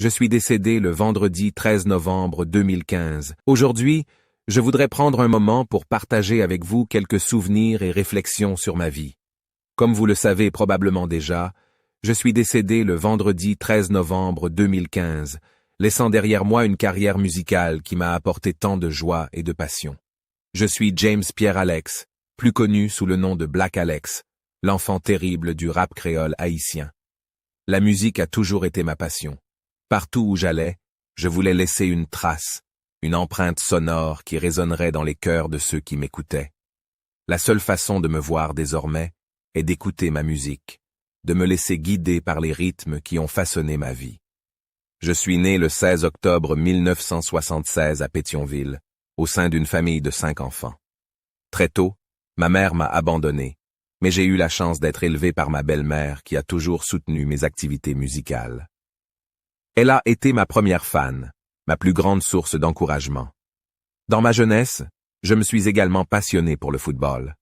Je suis décédé le vendredi 13 novembre 2015. Aujourd'hui, je voudrais prendre un moment pour partager avec vous quelques souvenirs et réflexions sur ma vie. Comme vous le savez probablement déjà, je suis décédé le vendredi 13 novembre 2015, laissant derrière moi une carrière musicale qui m'a apporté tant de joie et de passion. Je suis James Pierre Alex, plus connu sous le nom de Black Alex, l'enfant terrible du rap créole haïtien. La musique a toujours été ma passion. Partout où j'allais, je voulais laisser une trace, une empreinte sonore qui résonnerait dans les cœurs de ceux qui m'écoutaient. La seule façon de me voir désormais est d'écouter ma musique, de me laisser guider par les rythmes qui ont façonné ma vie. Je suis né le 16 octobre 1976 à Pétionville, au sein d'une famille de 5 enfants. Très tôt, ma mère m'a abandonné, mais j'ai eu la chance d'être élevé par ma belle-mère qui a toujours soutenu mes activités musicales. Elle a été ma première fan, ma plus grande source d'encouragement. Dans ma jeunesse, je me suis également passionné pour le football.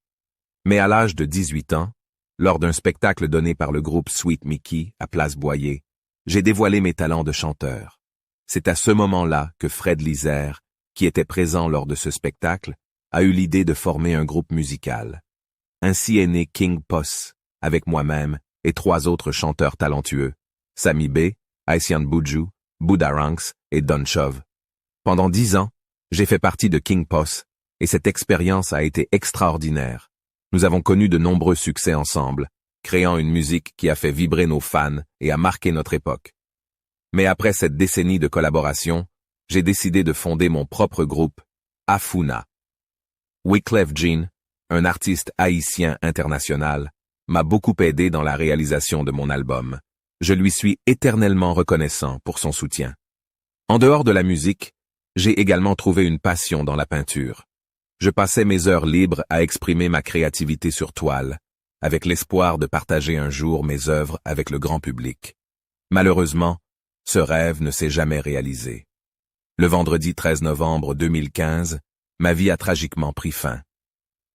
Mais à l'âge de 18 ans, lors d'un spectacle donné par le groupe Sweet Mickey à Place Boyer, j'ai dévoilé mes talents de chanteur. C'est à ce moment-là que Fred Lizer, qui était présent lors de ce spectacle, a eu l'idée de former un groupe musical. Ainsi est né King Posse, avec moi-même et 3 autres chanteurs talentueux, Sami B, Haitian Buju, Bouddha Ranks et Don Chove. Pendant 10 ans, j'ai fait partie de King Posse, et cette expérience a été extraordinaire. Nous avons connu de nombreux succès ensemble, créant une musique qui a fait vibrer nos fans et a marqué notre époque. Mais après cette décennie de collaboration, j'ai décidé de fonder mon propre groupe, Afuna. Wyclef Jean, un artiste haïtien international, m'a beaucoup aidé dans la réalisation de mon album. Je lui suis éternellement reconnaissant pour son soutien. En dehors de la musique, j'ai également trouvé une passion dans la peinture. Je passais mes heures libres à exprimer ma créativité sur toile, avec l'espoir de partager un jour mes œuvres avec le grand public. Malheureusement, ce rêve ne s'est jamais réalisé. Le vendredi 13 novembre 2015, ma vie a tragiquement pris fin.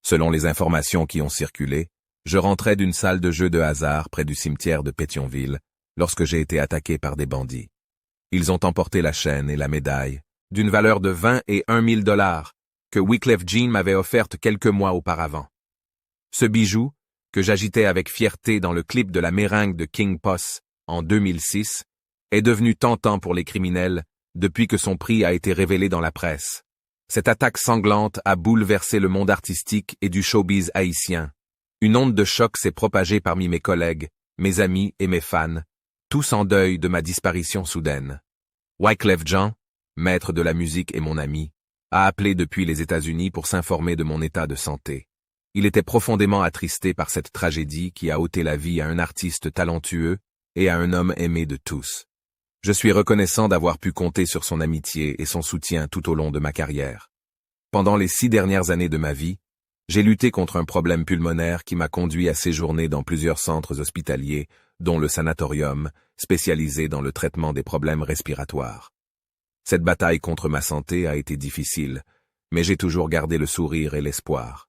Selon les informations qui ont circulé, je rentrais d'une salle de jeu de hasard près du cimetière de Pétionville, lorsque j'ai été attaqué par des bandits. Ils ont emporté la chaîne et la médaille, d'une valeur de 20 et 1 000 $, que Wyclef Jean m'avait offerte quelques mois auparavant. Ce bijou, que j'agitais avec fierté dans le clip de la meringue de King Posse en 2006, est devenu tentant pour les criminels depuis que son prix a été révélé dans la presse. Cette attaque sanglante a bouleversé le monde artistique et du showbiz haïtien. Une onde de choc s'est propagée parmi mes collègues, mes amis et mes fans, tous en deuil de ma disparition soudaine. Wyclef Jean, maître de la musique et mon ami, a appelé depuis les États-Unis pour s'informer de mon état de santé. Il était profondément attristé par cette tragédie qui a ôté la vie à un artiste talentueux et à un homme aimé de tous. Je suis reconnaissant d'avoir pu compter sur son amitié et son soutien tout au long de ma carrière. Pendant les 6 dernières années de ma vie, j'ai lutté contre un problème pulmonaire qui m'a conduit à séjourner dans plusieurs centres hospitaliers, dont le sanatorium, spécialisé dans le traitement des problèmes respiratoires. Cette bataille contre ma santé a été difficile, mais j'ai toujours gardé le sourire et l'espoir.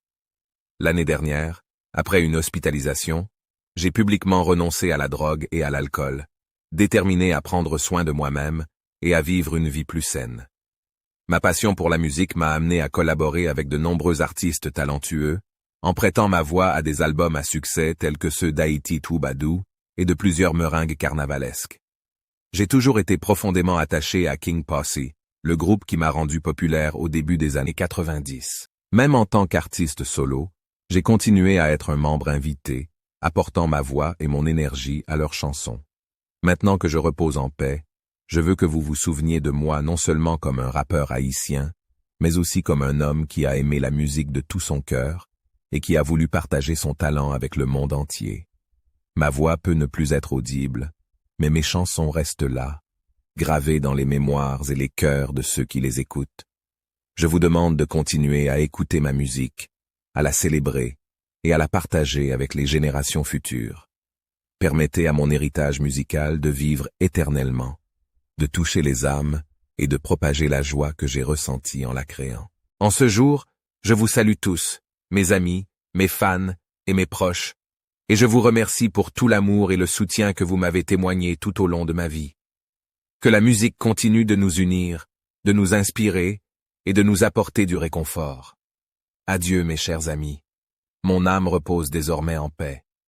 L'année dernière, après une hospitalisation, j'ai publiquement renoncé à la drogue et à l'alcool, déterminé à prendre soin de moi-même et à vivre une vie plus saine. Ma passion pour la musique m'a amené à collaborer avec de nombreux artistes talentueux, en prêtant ma voix à des albums à succès tels que ceux d'Haïti Toubadou et de plusieurs meringues carnavalesques. J'ai toujours été profondément attaché à King Posse, le groupe qui m'a rendu populaire au début des années 90. Même en tant qu'artiste solo, j'ai continué à être un membre invité, apportant ma voix et mon énergie à leurs chansons. Maintenant que je repose en paix, je veux que vous vous souveniez de moi non seulement comme un rappeur haïtien, mais aussi comme un homme qui a aimé la musique de tout son cœur et qui a voulu partager son talent avec le monde entier. Ma voix peut ne plus être audible, mais mes chansons restent là, gravées dans les mémoires et les cœurs de ceux qui les écoutent. Je vous demande de continuer à écouter ma musique, à la célébrer et à la partager avec les générations futures. Permettez à mon héritage musical de vivre éternellement, de toucher les âmes et de propager la joie que j'ai ressentie en la créant. En ce jour, je vous salue tous, mes amis, mes fans et mes proches, et je vous remercie pour tout l'amour et le soutien que vous m'avez témoigné tout au long de ma vie. Que la musique continue de nous unir, de nous inspirer et de nous apporter du réconfort. Adieu mes chers amis. Mon âme repose désormais en paix.